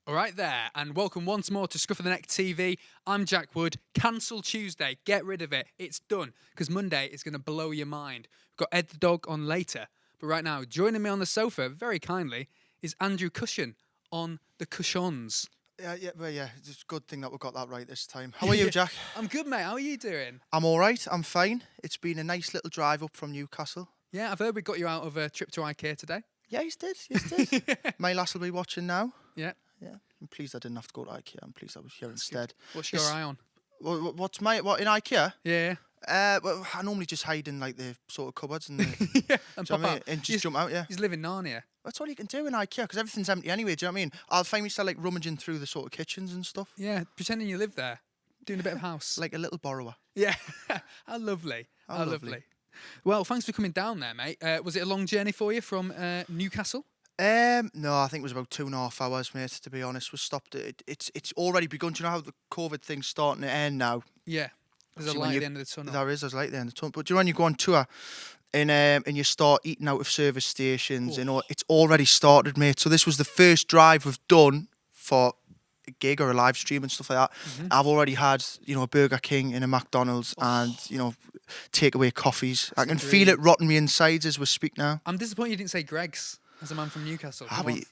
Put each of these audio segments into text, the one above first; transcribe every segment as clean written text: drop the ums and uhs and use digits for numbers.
All right there, and welcome once more to Scruff of the Neck TV. I'm Jack Wood. Cancel Tuesday. Get rid of it. It's done. Because Monday is going to blow your mind. We've got Ed the Dog on later. But right now, joining me on the sofa, very kindly, is Andrew Cushin on the Cushons. Yeah, it's a good thing that we got that right this time. How are you, Jack? I'm good, mate. How are you doing? I'm all right. I'm fine. It's been a nice little drive up from Newcastle. Yeah, I've heard we got you out of a trip to IKEA today. Yeah, he's did. My lass will be watching now. Yeah. Yeah. I'm pleased I didn't have to go to IKEA. I'm pleased I was here instead. What's your eye on? What in IKEA? Yeah. Well, I normally just hide in like the sort of cupboards and Yeah, and pop out. and just jump out. Yeah. He's living Narnia. That's all you can do in IKEA because everything's empty anyway. Do you know what I mean? I'll find myself like rummaging through the sort of kitchens and stuff. Yeah, pretending you live there, doing a bit of house. Like a little borrower. Yeah. How lovely. How lovely. Well, thanks for coming down there, mate. Was it a long journey for you from Newcastle? No, I think it was about 2.5 hours, mate. To be honest, we stopped it. It's already begun. Do you know how the COVID thing's starting to end now? Yeah, there's a light at the end of the tunnel. There's a light at the end of the tunnel. But do you know when you go on tour and you start eating out of service stations and all, it's already started, mate. So this was the first drive we've done for a gig or a live stream and stuff like that. Mm-hmm. I've already had, a Burger King and a McDonald's and, takeaway coffees. I can feel it rotting me insides as we speak now. I'm disappointed you didn't say Greg's as a man from Newcastle. But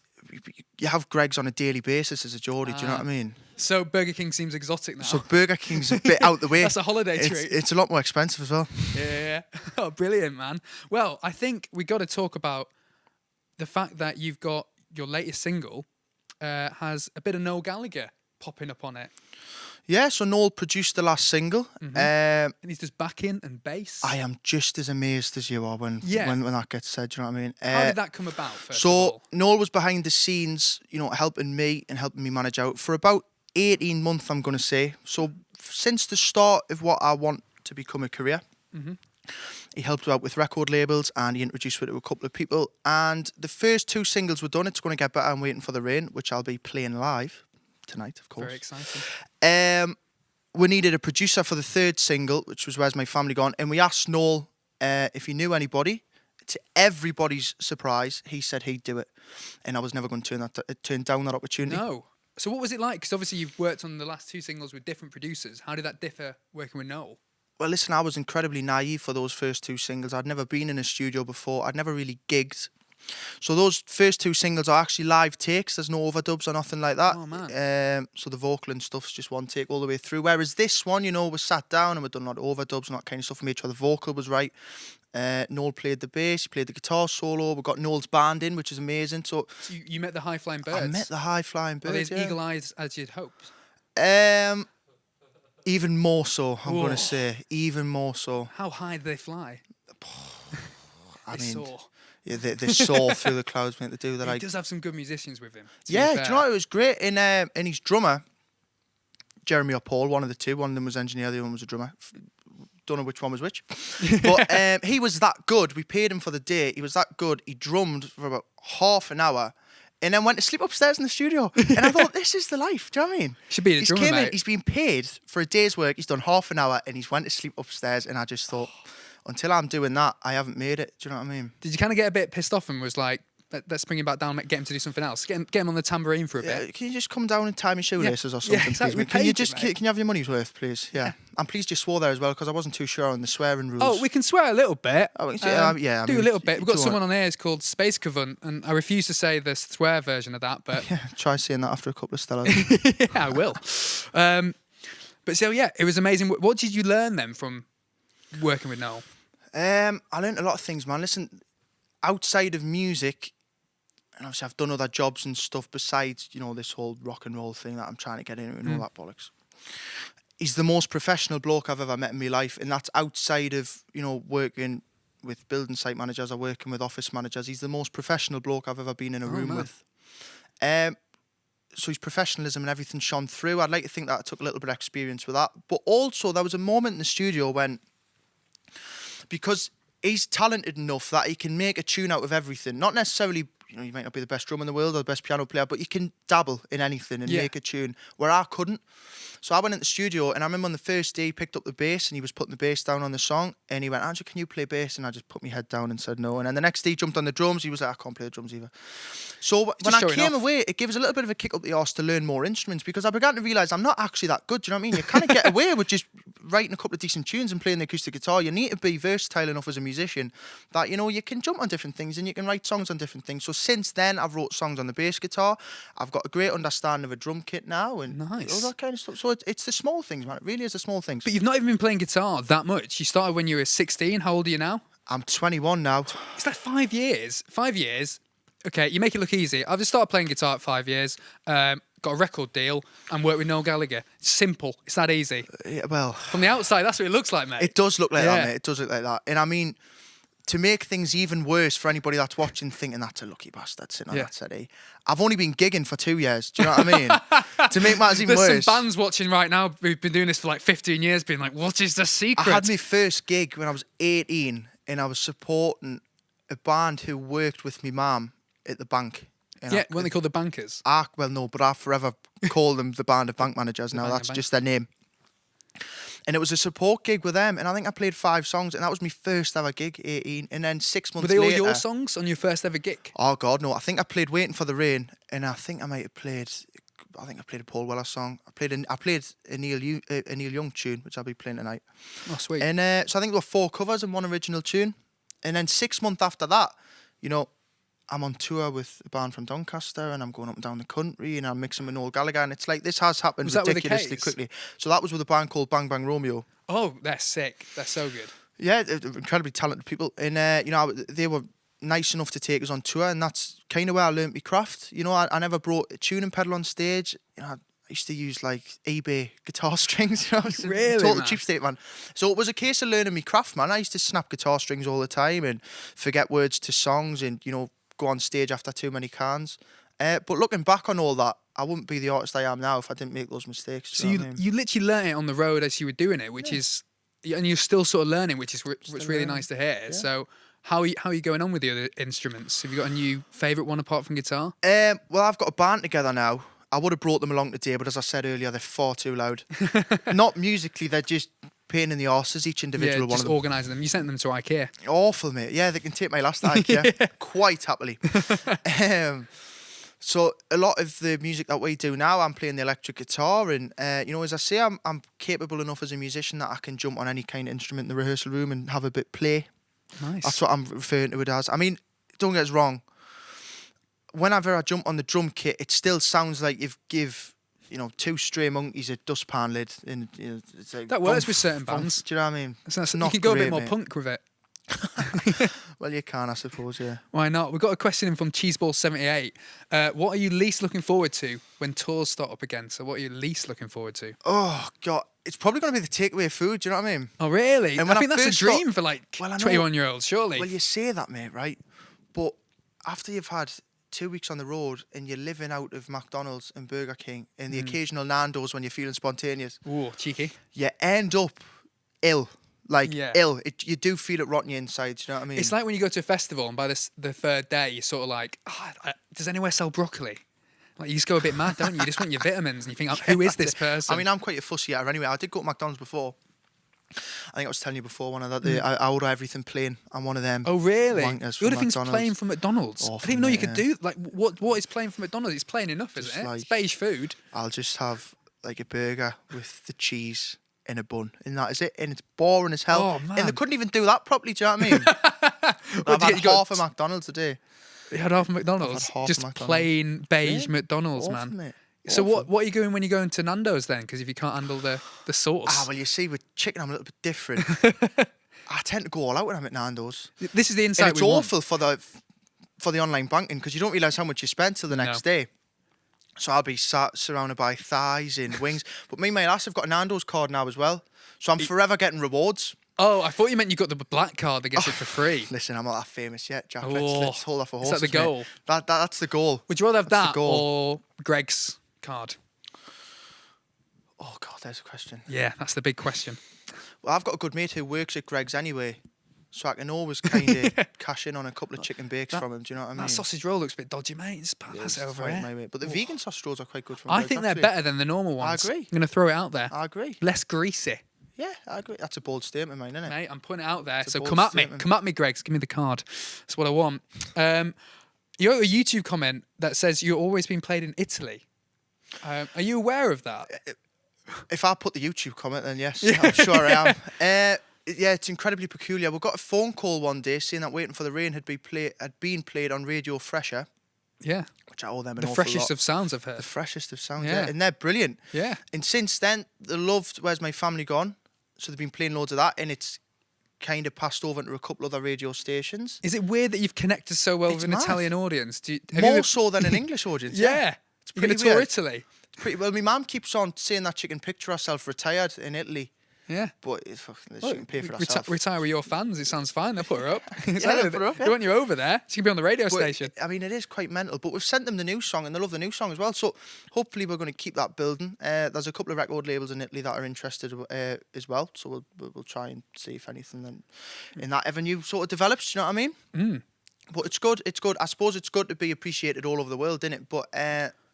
you have Greg's on a daily basis as a Geordie, do you know what I mean? So Burger King seems exotic now. So Burger King's a bit out the way. That's a holiday treat. It's a lot more expensive as well. Yeah. Oh, brilliant, man. Well, I think we got to talk about the fact that you've got your latest single has a bit of Noel Gallagher popping up on it. Yeah, so Noel produced the last single. Mm-hmm. And he's just backing and bass. I am just as amazed as you are when that gets said, do you know what I mean? How did that come about, first of all? Noel was behind the scenes, helping me manage out for about 18 months, I'm going to say. So since the start of what I want to become a career, he helped out with record labels and he introduced me to a couple of people. And the first 2 singles were done. It's going to get better. I'm waiting for the rain, which I'll be playing live tonight, of course. Very exciting. We needed a producer for the 3rd single, which was Where's My Family Gone? And we asked Noel if he knew anybody. To everybody's surprise, he said he'd do it. And I was never going to turn down that opportunity. No. So what was it like? Because obviously you've worked on the last 2 singles with different producers. How did that differ working with Noel? Well, listen, I was incredibly naive for those first 2 singles. I'd never been in a studio before. I'd never really gigged. So those first 2 singles are actually live takes. There's no overdubs or nothing like that. Oh, man. So the vocal and stuff's just one take all the way through. Whereas this one, we sat down and we'd done a lot of overdubs and that kind of stuff. We made sure the vocal was right. Noel played the bass. He played the guitar solo. We got Noel's band in, which is amazing. So you met the High Flying Birds? I met the High Flying Birds, Are they as eagle eyes as you'd hoped? Even more so, I'm going to say. Even more so. How high do they fly? I mean... soar. Yeah, they soar through the clouds, mate. They do that. He does have some good musicians with him. Yeah, do you know what? It was great. And his drummer, Jeremy or Paul, one of the 2. One of them was engineer, the other one was a drummer. Don't know which one was which. But he was that good. We paid him for the day. He was that good. He drummed for about half an hour and then went to sleep upstairs in the studio. And I thought, this is the life. Do you know what I mean? Should be the drummer, mate. He's been paid for a day's work. He's done half an hour and he's went to sleep upstairs. And I just thought... Until I'm doing that, I haven't made it. Do you know what I mean? Did you kind of get a bit pissed off and was like, let's bring him back down, get him to do something else? Get him on the tambourine for a bit. Can you just come down and tie my shoelaces or something, exactly. please? Can you have your money's worth, please? Yeah. I'm pleased you swore there as well because I wasn't too sure on the swearing rules. Oh, we can swear a little bit. Do a little bit. We've got someone on here who's called Space Cavant, and I refuse to say the swear version of that, but... Yeah, try saying that after a couple of Stellas. Yeah, I will. But so, yeah, it was amazing. What did you learn then from working with Noel? I learned a lot of things, man. Listen, outside of music, and obviously I've done other jobs and stuff besides, this whole rock and roll thing that I'm trying to get into and all that bollocks. He's the most professional bloke I've ever met in my life, and that's outside of, working with building site managers or working with office managers. He's the most professional bloke I've ever been in a room with. So his professionalism and everything shone through. I'd like to think that I took a little bit of experience with that. But also, there was a moment in the studio when... Because he's talented enough that he can make a tune out of everything. Not necessarily, you might not be the best drummer in the world or the best piano player, but you can dabble in anything and make a tune, where I couldn't. So I went in the studio, and I remember on the first day he picked up the bass and he was putting the bass down on the song, and he went, Andrew, can you play bass? And I just put my head down and said no. And then the next day he jumped on the drums. He was like, I can't play the drums either. So when I came away, it gives a little bit of a kick up the arse to learn more instruments, because I began to realise I'm not actually that good. Do you know what I mean? You kind of get away with just writing a couple of decent tunes and playing the acoustic guitar. You need to be versatile enough as a musician that, you can jump on different things and you can write songs on different things. So since then, I've wrote songs on the bass guitar. I've got a great understanding of a drum kit now and all that kind of stuff. So it's the small things, man. It really is the small things. But you've not even been playing guitar that much. You started when you were 16. How old are you now? I'm 21 now. It's like 5 years. 5 years. Okay, you make it look easy. I've just started playing guitar at 5 years. Got a record deal and worked with Noel Gallagher. It's simple. It's that easy. Yeah, well, from the outside, that's what it looks like, mate. It does look like that, mate. It does look like that. And I mean, to make things even worse for anybody that's watching, thinking that's a lucky bastard sitting on that settee, I've only been gigging for 2 years. Do you know what I mean? To make matters even worse. There's some bands watching right now who've been doing this for like 15 years, being like, what is the secret? I had my first gig when I was 18, and I was supporting a band who worked with my mum at the bank. Weren't they called the Bankers? Well, no, but I forever call them the Band of Bank Managers now. That's just their name. And it was a support gig with them, and I think I played 5 songs, and that was my first ever gig, 18. And then 6 months later... Were they all your songs on your first ever gig? Oh, God, no. I think I played Waiting for the Rain, and I think I might have played... I think I played a Paul Weller song. I played a Neil Young tune, which I'll be playing tonight. Oh, sweet. And so I think there were 4 covers and 1 original tune. And then 6 months after that, I'm on tour with a band from Doncaster, and I'm going up and down the country, and I'm mixing with Noel Gallagher, and it's like, this has happened ridiculously quickly. So that was with a band called Bang Bang Romeo. Oh, they're sick. They're so good. Yeah, incredibly talented people. And, they were nice enough to take us on tour, and that's kind of where I learnt my craft. I never brought a tuning pedal on stage. I used to use like eBay guitar strings. Really, total cheap state, man. So it was a case of learning my craft, man. I used to snap guitar strings all the time and forget words to songs, and go on stage after too many cans. But looking back on all that, I wouldn't be the artist I am now if I didn't make those mistakes. So you literally learnt it on the road as you were doing it, which is, and you're still sort of learning, which is really nice to hear. Yeah. So how are you going on with the other instruments? Have you got a new favourite one apart from guitar? Well, I've got a band together now. I would have brought them along today, but as I said earlier, they're far too loud. Not musically, they're just pain in the arses, each individual one of them. Just organising them. You sent them to IKEA. Awful, mate. Yeah, they can take my last to IKEA quite happily. So a lot of the music that we do now, I'm playing the electric guitar, and as I say, I'm capable enough as a musician that I can jump on any kind of instrument in the rehearsal room and have a bit play. Nice. That's what I'm referring to it as. I mean, don't get us wrong. Whenever I jump on the drum kit, it still sounds like you've give 2 stray monkeys a dustpan lid, and it's like that works with certain bands. Do you know what I mean? You can go a bit more punk with it. Well, you can, I suppose, yeah. Why not? We've got a question in from Cheeseball78. What are you least looking forward to when tours start up again? So what are you least looking forward to? Oh, God. It's probably going to be the takeaway food, do you know what I mean? Oh, really? And I think that's a dream for 21-year-olds, surely. Well, you say that, mate, right? But after you've had 2 weeks on the road and you're living out of McDonald's and Burger King and the occasional Nando's when you're feeling spontaneous. Ooh, cheeky. You end up ill. Ill. You do feel it rotting your insides, you know what I mean? It's like when you go to a festival and by the 3rd day, you're sort of like, does anywhere sell broccoli? Like, you just go a bit mad, don't you? You just want your vitamins and you think, who is this person? I mean, I'm quite a fussy eater anyway. I did go to McDonald's before. I think I was telling you before, I order everything plain. I'm one of them. Oh, really? Wankers You order things plain from McDonald's? Awful, I didn't even know you could do, what is plain from McDonald's? It's plain enough, isn't it? It's beige food. I'll just have, like, a burger with the cheese in a bun, and that is it, and it's boring as hell. Oh, man. And they couldn't even do that properly, do you know what I mean? I've had half a McDonald's a day. You had half a McDonald's? Just plain beige McDonald's, awful, man. Mate. So what are you doing when you go into Nando's then? Because if you can't handle the sauce. Well, you see, with chicken, I'm a little bit different. I tend to go all out when I'm at Nando's. This is the insight. And it's awful for the online banking, because you don't realise how much you spend till the next day. So I'll be surrounded by thighs and wings. But me and my lass have got a Nando's card now as well. So I'm forever getting rewards. Oh, I thought you meant you got the black card that gets it for free. Listen, I'm not that famous yet, Jack. Let's hold off a horse. Is that the goal? That's the goal. Would you rather have that or Greg's card? Oh, God, there's a question. Yeah, that's the big question. Well, I've got a good mate who works at Greg's anyway. so I can always kind of cash in on a couple of chicken bakes from him. Do you know what I mean? That sausage roll looks a bit dodgy, mate. Just pass it over fine, here. mate. But the vegan sausage rolls are quite good from I Greggs, think they're actually. better than the normal ones. I agree. I'm going to throw it out there. I agree. Less greasy. Yeah, I agree. That's a bold statement, mate, isn't it? Mate, I'm putting it out there. It's a So bold come at me. statement. Come at me, Greggs. Give me the card. That's what I want. You got a YouTube comment that says you've always been played in Italy. Are you aware of that? If I put the YouTube comment, then yes, I'm sure I am. Yeah, it's incredibly peculiar. We got a phone call one day saying that Waiting for the Rain had been played on Radio Fresher, Yeah. which I owe them an The awful freshest lot. of sounds I've The heard. freshest of sounds, Yeah. yeah. And they're brilliant. Yeah. And since then, they loved Where's My Family Gone? So they've been playing loads of that, and it's kind of passed over into a couple other radio stations. Is it weird that you've connected so well It's with an mad. Italian audience? More so than an English audience. Yeah. It's You're going pretty to tour weird. Italy? Pretty well. My mum keeps on saying that she can picture herself retired in Italy, Yeah. but she can pay for Well, herself. retire with your fans. It sounds fine. They'll put her up. they'll put her up, They yeah. want you over there. She can be on the radio But, station. I mean, it is quite mental. But we've sent them the new song, and they love the new song as well. So hopefully we're going to keep that building. There's a couple of record labels in Italy that are interested as well. So we'll try and see if anything then in that avenue sort of develops. Do you know what I mean? Mm. But it's good. It's good. I suppose it's good to be appreciated all over the world, isn't it? But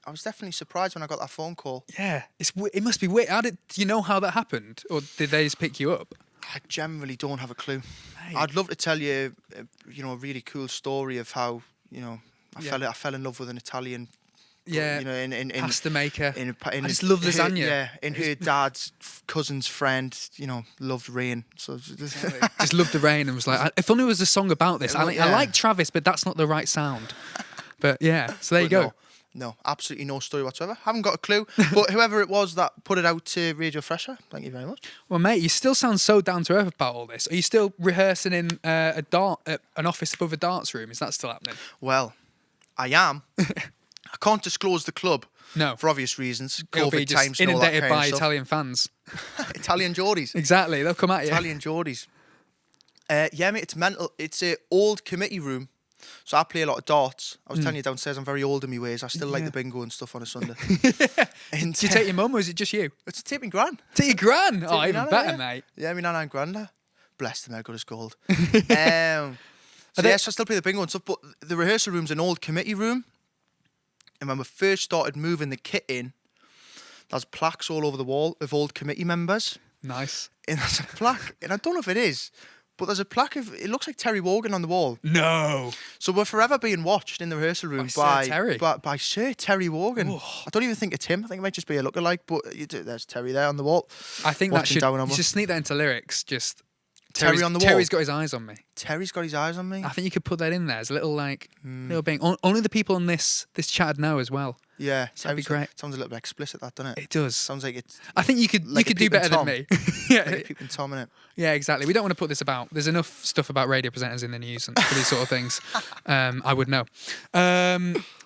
I was definitely surprised when I got that phone call. Yeah. It must be weird. Do you know how that happened? Or did they just pick you up? I generally don't have a clue. Mate. I'd love to tell you, a really cool story of how I Yeah. fell in love with an Italian. Yeah. in Pasta maker. in I just love her- lasagna. Yeah, and her dad's cousin's friend, loved rain. So Just loved the rain and was like, if only there was a song about this. I Yeah. like Travis, but that's not the right sound. But yeah, so there you go. No, absolutely no story whatsoever. Haven't got a clue. But whoever it was that put it out to Radio Fresher, thank you very much. Well, mate, you still sound so down to earth about all this. Are you still rehearsing in an office above a darts room? Is that still happening? Well, I am. I can't disclose the club. No. For obvious reasons. It'll be COVID just times and all that inundated kind by of stuff. Italian fans. Italian Geordies. Exactly, they'll come at you. Italian Geordies. Yeah, mate, it's mental. It's a old committee room. So I play a lot of darts. I was telling you downstairs, I'm very old in my ways. I still like Yeah. the bingo and stuff on a Sunday. And Do you take your mum or is it just you? it's take me gran. Take your gran? Oh, me even nana, better, yeah. mate. Yeah, my nana and granda. Bless them, they're good as gold. So yes, I still play the bingo and stuff, but the rehearsal room's an old committee room. And when we first started moving the kit in, there's plaques all over the wall of old committee members. Nice. And there's a plaque, and I don't know if it is, but there's a plaque of, it looks like Terry Wogan on the wall. No. So we're forever being watched in the rehearsal room By Sir Terry? by Sir Terry Wogan. I don't even think it's him. I think it might just be a lookalike, but there's Terry there on the wall. I think that Watching should, down on you us. should sneak that into lyrics. Just Terry on the wall? Terry's got his eyes on me. Terry's got his eyes on me. I think you could put that in there as a little little thing. Only the people on this chat know as well. Yeah, That'd be great. Sounds a little bit explicit, that, doesn't it? It does. Sounds like it's I think you could like a do peeping better than Tom. me. yeah, like a peeping Tom in it. yeah, exactly. We don't want to put this about. There's enough stuff about radio presenters in the news and for these sort of things. I would know.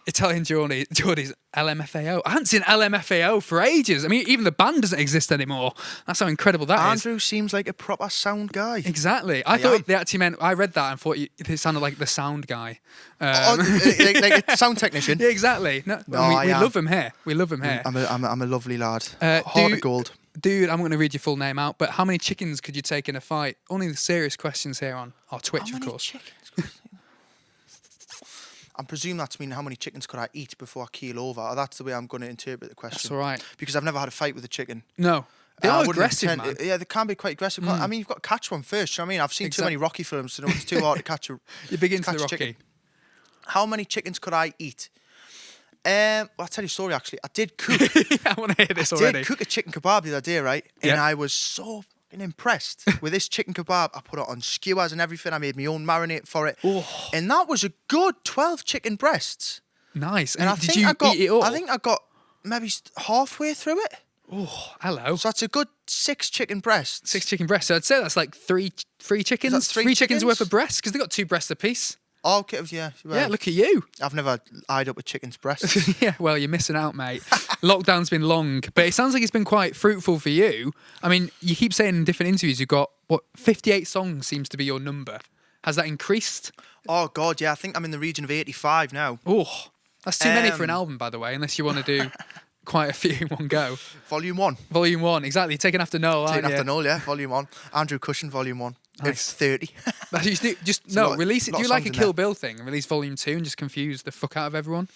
Italian Geordies, LMFAO. I haven't seen LMFAO for ages. I mean, even the band doesn't exist anymore. That's how incredible that is. Andrew seems like a proper sound guy. Exactly. I am. thought they actually meant. I read that and thought it sounded like the sound guy. Like a sound technician. Yeah, exactly. No, No, we I am. love him here. We love him here. I'm a lovely lad. Heart do- of gold. Dude, I'm going to read your full name out, but how many chickens could you take in a fight? Only the serious questions here on our Twitch, How of many course. chickens? I presume that's mean how many chickens could I eat before I keel over? That's the way I'm going to interpret the question. That's all right. Because I've never had a fight with a chicken. No. They I are wouldn't aggressive, intend- man. Yeah, they can be quite aggressive. I mean, you've got to catch one first. You know what I mean? I've seen too many Rocky films to know it's too hard to catch a You're big into catch the a chicken. Rocky. How many chickens could I eat? Well, I'll tell you a story, actually. I did cook. I want to hear this I already. did cook a chicken kebab the other day, right? And Yeah. I was so fucking impressed with this chicken kebab. I put it on skewers and everything. I made my own marinade for it. Oh. And that was a good 12 chicken breasts. Nice. And I did think you I got, eat it all? I think I got maybe halfway through it. Oh, hello. So that's a good 6 chicken breasts. 6 chicken breasts. So I'd say that's like three chickens. Is that three Three chickens worth chickens? of breasts because they got 2 breasts apiece. Oh, okay, yeah. Well, Yeah, look at you. I've never eyed up a chicken's breast. Yeah, well, you're missing out, mate. Lockdown's been long, but it sounds like it's been quite fruitful for you. I mean, you keep saying in different interviews you've got, 58 songs seems to be your number. Has that increased? Oh, God, yeah. I think I'm in the region of 85 now. Oh, that's too many for an Um, album, by the way, unless you want to do quite a few in one go. Volume 1. Volume 1, exactly. Taking after Noel, Taking aren't after you? Noel, yeah. Volume 1. Andrew Cushin, Volume 1. Nice. 30. That's what you should do. Just a no, lot- release it. lot Do of like a songs in Kill Bill thing and release Volume 2 and just confuse the fuck out of everyone.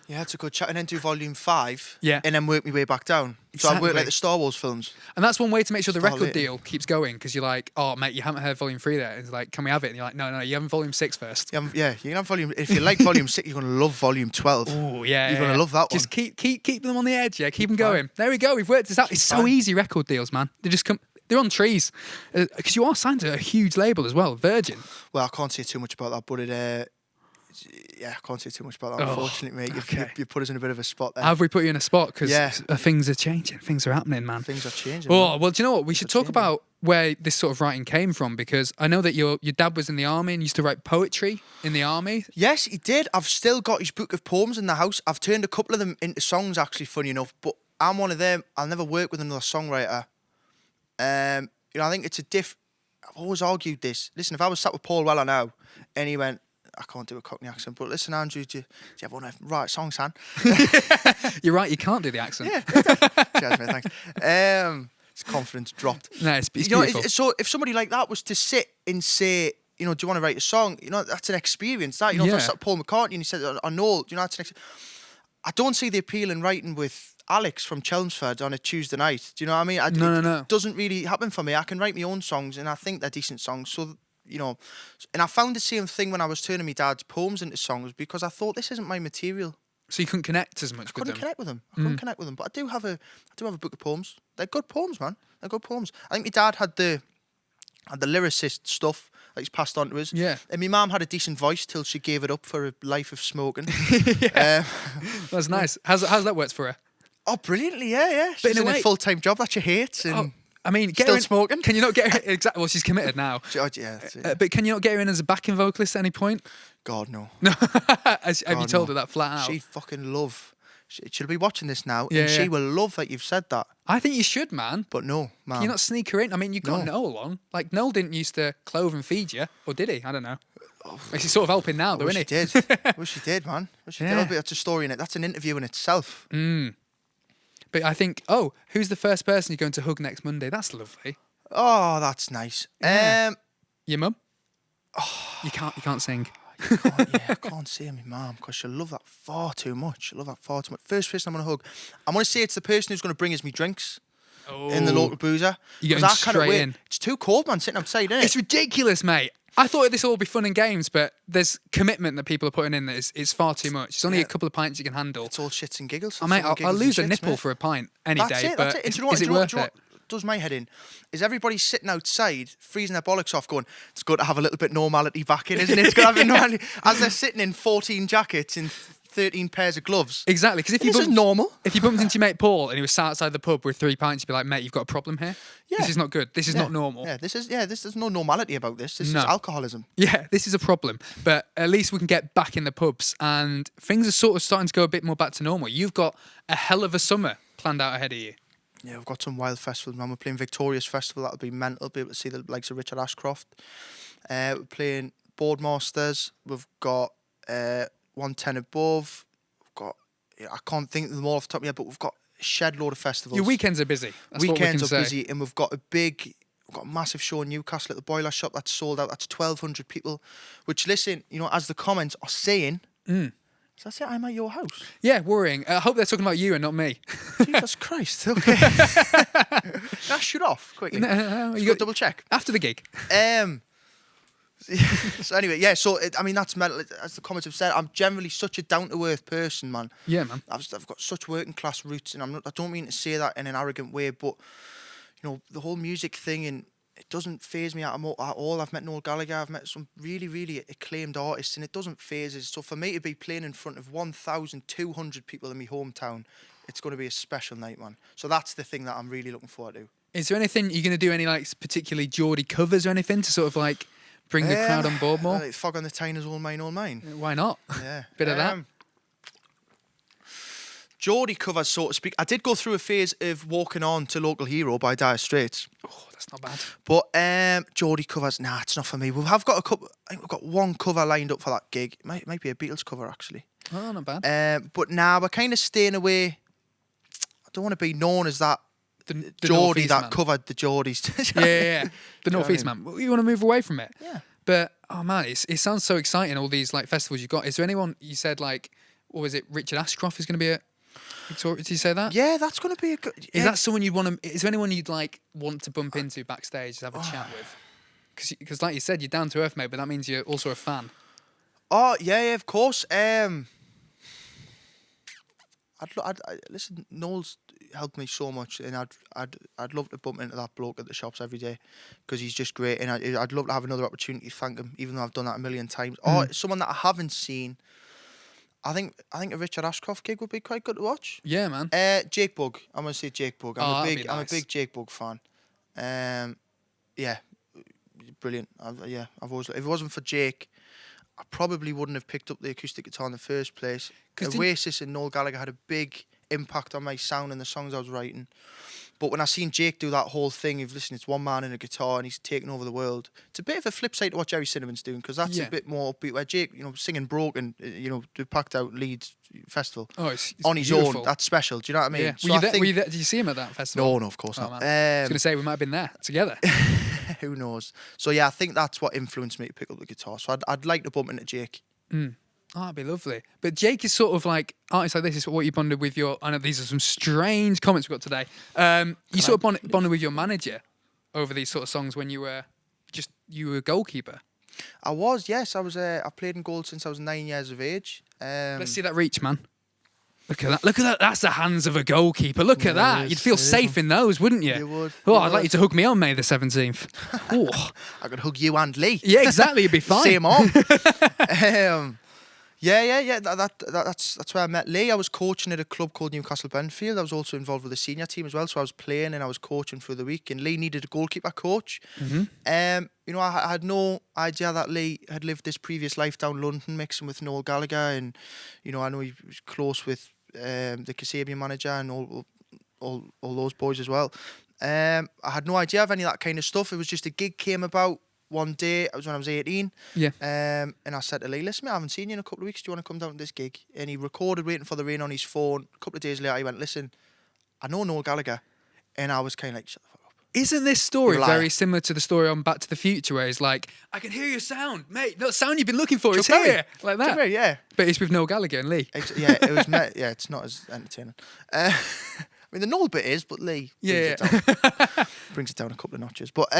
Yeah, it's a good chat. And then do volume 5. Yeah. And then work my way back down. So I work Exactly. like the Star Wars films. And that's one way to make sure the Start record later. deal keeps going because you're like, oh, mate, you haven't heard Volume 3 there. It's like, can we have it? And you're like, no, you haven't Volume 6 first. Yeah, you can have volume. If you like volume 6, you're going to love volume 12. Oh, yeah. You're going to love that Just one. keep them on the edge, yeah. Keep them fine. going. There we go. We've worked this out. It's so fine. easy, record deals, man. They just come. They're on trees. Because you are signed to a huge label as well, Virgin. Well, I can't say too much about that, but yeah, I can't say too much about that, Oh, unfortunately, mate. okay. You put us in a bit of a spot there. Have we put you in a spot? Because Yeah. things are changing. Things are happening, man. Things are changing. Oh, man. well, do you know what? We should talk changing. about where this sort of writing came from because I know that your dad was in the army and used to write poetry in the army. Yes, he did. I've still got his book of poems in the house. I've turned a couple of them into songs, actually, funny enough. But I'm one of them. I'll never work with another songwriter. I think it's I've always argued this. Listen, if I was sat with Paul Weller now and he went, I can't do a Cockney accent, but listen, Andrew, do you ever want to write songs, son? You're right, you can't do the accent. Yeah. Cheers, mate, thanks. His confidence dropped. No, it's You know, beautiful. so if somebody like that was to sit and say, do you want to write a song? That's an experience. That if I Yeah. sat with Paul McCartney and he said, I know, that's I don't see the appeal in writing with Alex from Chelmsford on a Tuesday night. Do you know what I mean? No. It doesn't really happen for me. I can write my own songs and I think they're decent songs. So, and I found the same thing when I was turning my dad's poems into songs because I thought this isn't my material. So you couldn't connect as much I with couldn't them. connect with them. I couldn't connect with them. But I do have a book of poems. They're good poems, man. They're good poems. I think my dad had the lyricist stuff that he's passed on to us. Yeah. And my mum had a decent voice till she gave it up for a life of smoking. That's nice. How's that worked for her? Oh, brilliantly, yeah. But She's in a in way- a full-time job that she hates. And Oh, I mean, get Still her in, smoking? Can you not get her exactly? Well, she's committed now. yeah, that's it. But can you not get her in as a backing vocalist at any point? God, no. No. Have you God, told no. her that flat out? She'd fucking love. She'll be watching this now, Yeah, and she yeah. will love that you've said that. I think you should, man. But no, man. Can you not sneak her in? I mean, you got No. Noel along. Like, Noel didn't used to clothe and feed you. Or did he? I don't know. He's sort of helping now, though, Wish isn't she he? did. Wish she did, man. Wish she Yeah. did. That's a story in it. That's an interview in itself. But I think, who's the first person you're going to hug next Monday? That's lovely. Oh, that's nice. Yeah. Your mum? You can't sing. I can't say my mum because she'll love that far too much. First person I'm going to hug. I'm going to say it's the person who's going to bring us me drinks in the local boozer. You're 'Cause going I can't straight wait. in. It's too cold, man, sitting outside, isn't It's it? ridiculous, mate. I thought this would all be fun and games, but there's commitment that people are putting in that is far too much. It's only Yeah. a couple of pints you can handle. It's all shits and giggles. Oh, mate, It's all I'll giggles and lose a shits, nipple mate. for a pint any That's day, it, but that's it. And do you know is what, it do you know worth what it? does my head in? Is everybody sitting outside, freezing their bollocks off, going, it's good to have a little bit normality back in, isn't it? It's good to have a normality. As they're sitting in 14 jackets and 13 pairs of gloves. Exactly, because This is normal. If you bumped into your mate Paul and he was sat outside the pub with 3 pints, you'd be like, mate, you've got a problem here. Yeah. This is not good. This is not normal. Yeah, there's no normality about this. This No. is alcoholism. Yeah, this is a problem. But at least we can get back in the pubs and things are sort of starting to go a bit more back to normal. You've got a hell of a summer planned out ahead of you. Yeah, we've got some wild festivals, man. We're playing Victoria's Festival. That'll be mental. Be able to see the likes of Richard Ashcroft. We're playing Boardmasters. We've got 110 Above. We've got, I can't think of them all off the top of my head, but we've got a shed load of festivals. Your weekends are busy. That's Weekends what we are can say. busy, and we've got a massive show in Newcastle at the Boiler Shop that's sold out. That's 1,200 people. Which, listen, as the comments are saying, so that's it. I'm at your house. Yeah, worrying. I hope they're talking about you and not me. Jesus Christ. Okay. Can I shoot off quickly? No, Just you go got double check. after the gig. So anyway, yeah. So that's mental. As the comments have said, I'm generally such a down to earth person, man. Yeah, man. I've got such working class roots, and I don't mean to say that in an arrogant way, but the whole music thing, and it doesn't faze me at all. I've met Noel Gallagher. I've met some really, really acclaimed artists, and it doesn't faze us. So for me to be playing in front of 1,200 people in my hometown, it's going to be a special night, man. So that's the thing that I'm really looking forward to. Is there anything you're going to do? Any particularly Geordie covers or anything to sort of bring the crowd on board more? Like Fog on the Tyne is all mine, all mine. Why not? Yeah. Bit of that. Geordie covers, so to speak. I did go through a phase of Walking On to Local Hero by Dire Straits. Oh, that's not bad. But Geordie covers, nah, it's not for me. We have got a couple. I think we've got one cover lined up for that gig. It might be a Beatles cover actually. Oh, not bad. But now we're kind of staying away. I don't want to be known as that the Geordie Northeast that man. covered the Geordies. Yeah. The Northeast man. Well, you want to move away from it. Yeah. But oh man, it sounds so exciting. All these like festivals you've got. Is there anyone you said like, what was it? Richard Ashcroft is going to be at Victoria. Did you say that? Yeah, that's going to be a good. Is that someone you'd want to? Is there anyone you'd like want to bump into backstage, have a chat with? Because like you said, you're down to earth, mate. But that means you're also a fan. Oh yeah, of course. Listen, Noel's helped me so much, and I'd love to bump into that bloke at the shops every day, because he's just great, and I'd love to have another opportunity to thank him, even though I've done that a million times. Or someone that I haven't seen. I think a Richard Ashcroft gig would be quite good to watch. Yeah, man. Jake Bug. I'm gonna say Jake Bug. I'm a big Jake Bug fan. Yeah, brilliant. I've always. If it wasn't for Jake, I probably wouldn't have picked up the acoustic guitar in the first place. Oasis and Noel Gallagher had a big impact on my sound and the songs I was writing. But when I seen Jake do that whole thing of, listen, it's one man and a guitar and he's taking over the world, it's a bit of a flip side to what Jerry Cinnamon's doing, because that's a bit more upbeat, where Jake, singing Broken, the packed out Leeds festival it's on his beautiful. own, that's special. Do you know what I mean? Yeah. So Were you there? Did you see him at that festival? No, of course not. Man. I was going to say we might have been there together. Who knows? So yeah, I think that's what influenced me to pick up the guitar. So I'd like to bump into Jake. Oh, that'd be lovely. But Jake is sort of like artists like this is what you bonded with your. I know these are some strange comments we got today. You sort of bonded with your manager over these sort of songs when you were a goalkeeper. I was, yes. I played in goal since I was 9 years of age. Let's see that reach, man. Look at that. Look at that. That's the hands of a goalkeeper. Look at that. You'd feel safe in those, wouldn't you? You would. I'd like you to hug me on May the 17th. Oh. I could hug you and Lee. Yeah, exactly. You'd be fine. Same on. Yeah. That's where I met Lee. I was coaching at a club called Newcastle Benfield. I was also involved with the senior team as well. So I was playing and I was coaching through the week. And Lee needed a goalkeeper coach. I had no idea that Lee had lived this previous life down London, mixing with Noel Gallagher, and I know he was close with the Kasabian manager and all those boys as well. I had no idea of any of that kind of stuff. It was just a gig came about one day. It was when I was 18. Yeah. And I said to Lee, listen, mate, I haven't seen you in a couple of weeks. Do you want to come down to this gig? And he recorded Waiting for the Rain on his phone. A couple of days later, he went, listen, I know Noel Gallagher. And I was kind of like, shut the fuck up. Isn't this story very similar to the story on Back to the Future, where he's like, I can hear your sound, mate. That sound you've been looking for is here. Like that. Berry, yeah. But it's with Noel Gallagher and Lee. Yeah, it was. Yeah, it's not as entertaining. I mean, the Noel bit is, but Lee brings it down a couple of notches. But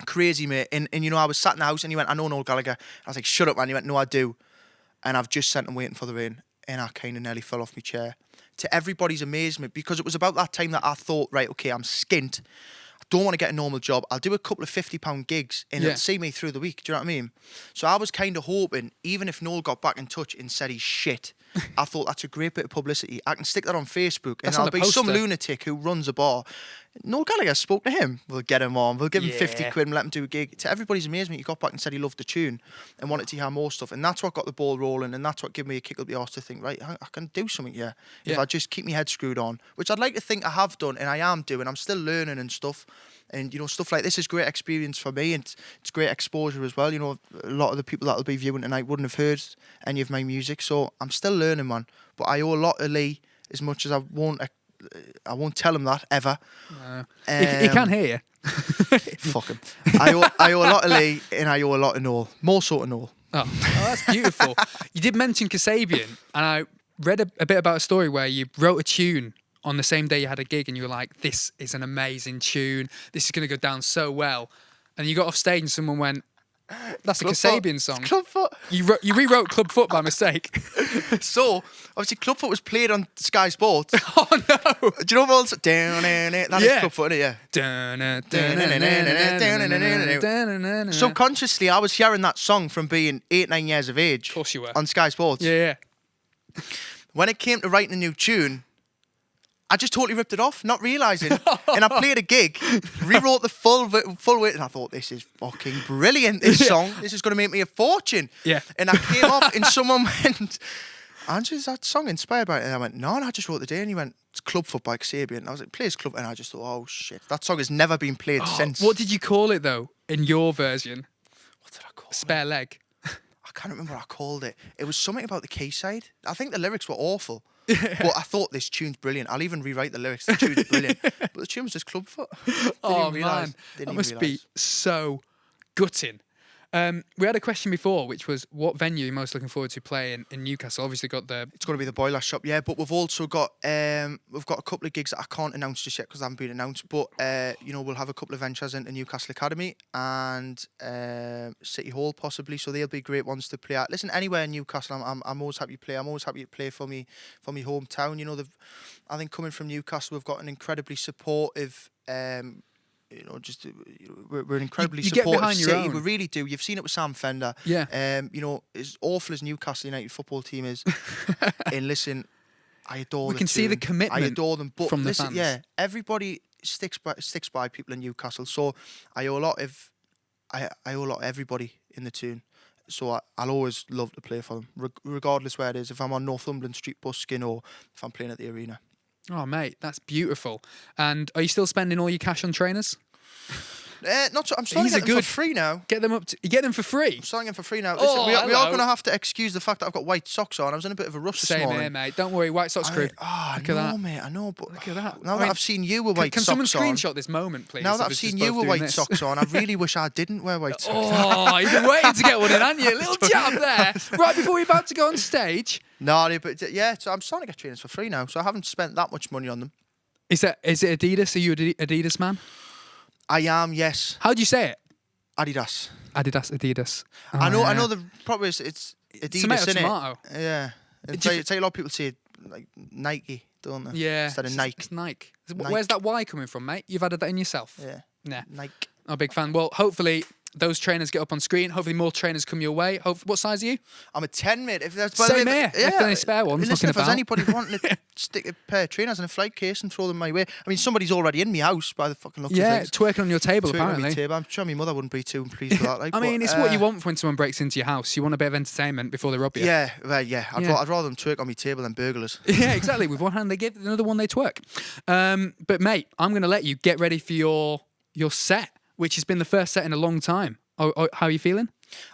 crazy, mate. And I was sat in the house and he went, I know Noel Gallagher. I was like, shut up, man. He went, no, I do. And I've just sent him Waiting for the Rain. And I kind of nearly fell off my chair. To everybody's amazement, because it was about that time that I thought, right, okay, I'm skint. I don't want to get a normal job. I'll do a couple of £50 gigs and it'll see me through the week. Do you know what I mean? So I was kind of hoping, even if Noel got back in touch and said he's shit, I thought that's a great bit of publicity. I can stick that on Facebook and there'll be some lunatic who runs a bar. Noel Gallagher spoke to him. We'll get him on. We'll give him 50 quid and let him do a gig. To everybody's amazement, he got back and said he loved the tune and wanted to hear more stuff. And that's what got the ball rolling, and that's what gave me a kick up the arse to think, right, I can do something here if I just keep my head screwed on, which I'd like to think I have done, and I am doing. I'm still learning and stuff. And, stuff like this is great experience for me, and it's great exposure as well. A lot of the people that will be viewing tonight wouldn't have heard any of my music, so I'm still learning, man. But I owe a lot to Lee, as much as I won't tell him that ever. He can hear you. Fuck him. I owe a lot to Lee, and I owe a lot to Noel. More so to Noel. Oh, that's beautiful. You did mention Kasabian, and I read a bit about a story where you wrote a tune on the same day you had a gig, and you were like, this is an amazing tune. This is going to go down so well. And you got off stage and someone went, that's a Kasabian song. Clubfoot. You rewrote Clubfoot by mistake. So, obviously, Clubfoot was played on Sky Sports. Oh, no. Do you know what that is Clubfoot, isn't it? Yeah. Subconsciously, I was hearing that song from being 8-9 years of age. Of course you were. On Sky Sports. Yeah. When it came to writing a new tune, I just totally ripped it off, not realising. And I played a gig, rewrote the full way, and I thought, this is fucking brilliant, this song. This is going to make me a fortune. Yeah. And I came off and someone went, Andrew, is that song inspired by it? And I went, no, I just wrote the day. And he went, it's Clubfoot by Kasabian. And I was like, plays Club. And I just thought, oh, shit. That song has never been played since. What did you call it, though, in your version? What did I call it? Spare Leg. I can't remember what I called it. It was something about the quayside. I think the lyrics were awful. But I thought this tune's brilliant. I'll even rewrite the lyrics. The tune's brilliant. But the tune was just clubfoot. Oh man, that must be so gutting. We had a question before, which was what venue are you most looking forward to playing in Newcastle? Obviously, got the. It's going to be the Boiler Shop, yeah. But we've also got a couple of gigs that I can't announce just yet because they haven't been announced. But we'll have a couple of ventures into Newcastle Academy and City Hall possibly. So they'll be great ones to play at. Listen, anywhere in Newcastle, I'm always happy to play. I'm always happy to play for me hometown. You know, I think coming from Newcastle, we've got an incredibly supportive. We're an incredibly supportive city. We really do. You've seen it with Sam Fender. Yeah. As awful as Newcastle United football team is, and listen, I adore them. We can see the commitment. I adore them. But from the listen, fans. yeah, everybody sticks by people in Newcastle. So I owe a lot of everybody in the tune. So I'll always love to play for them, regardless where it is. If I'm on Northumberland Street busking or if I'm playing at the arena. Oh, mate, that's beautiful. And are you still spending all your cash on trainers? Not so. I'm starting to get them for free now. Get them up. You get them for free. I'm starting them for free now. Listen, we are going to have to excuse the fact that I've got white socks on. I was in a bit of a rush this morning. Same here, mate. Don't worry, white socks crew. Look at that. Mate. I know, but look at that. Now that I've seen you with white socks on. Can someone screenshot this moment, please? Now that I've seen you with white socks on, I really wish I didn't wear white socks. Oh, you've been waiting to get one in, haven't you? A little jab there, right before you're about to go on stage. No, but yeah. So I'm starting to get trainers for free now. So I haven't spent that much money on them. Is it Adidas? Are you an Adidas man? I am, yes. How do you say it? Adidas. Adidas. Oh, I know the problem is it's Adidas, tomato. Yeah. It's like a lot of people say like Nike, don't they? Yeah. Instead of Nike. It's Nike. Where's that Y coming from, mate? You've added that in yourself? Yeah. Nah. Nike. I'm a big fan. Well, hopefully those trainers get up on screen. Hopefully more trainers come your way. What size are you? I'm a 10, mate. If there's Same here. If there's any spare ones, listen, if there's anybody wanting to stick a pair of trainers in a flight case and throw them my way. I mean, somebody's already in my house by the fucking looks of things. Yeah, twerking on your table, apparently. On my table. I'm sure my mother wouldn't be too pleased with that. Like, I mean, it's what you want when someone breaks into your house. You want a bit of entertainment before they rob you. Yeah, well, yeah. I'd rather them twerk on my table than burglars. Yeah, exactly. With one hand they give, another one they twerk. But mate, I'm going to let you get ready for your set, which has been the first set in a long time. How are you feeling?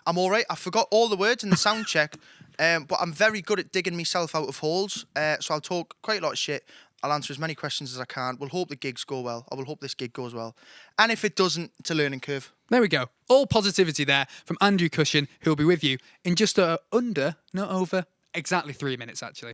I'm all right. I forgot all the words in the sound check, but I'm very good at digging myself out of holes. So I'll talk quite a lot of shit. I'll answer as many questions as I can. We'll hope the gigs go well. I will hope this gig goes well. And if it doesn't, it's a learning curve. There we go. All positivity there from Andrew Cushin, who'll be with you in just not over, exactly 3 minutes, actually.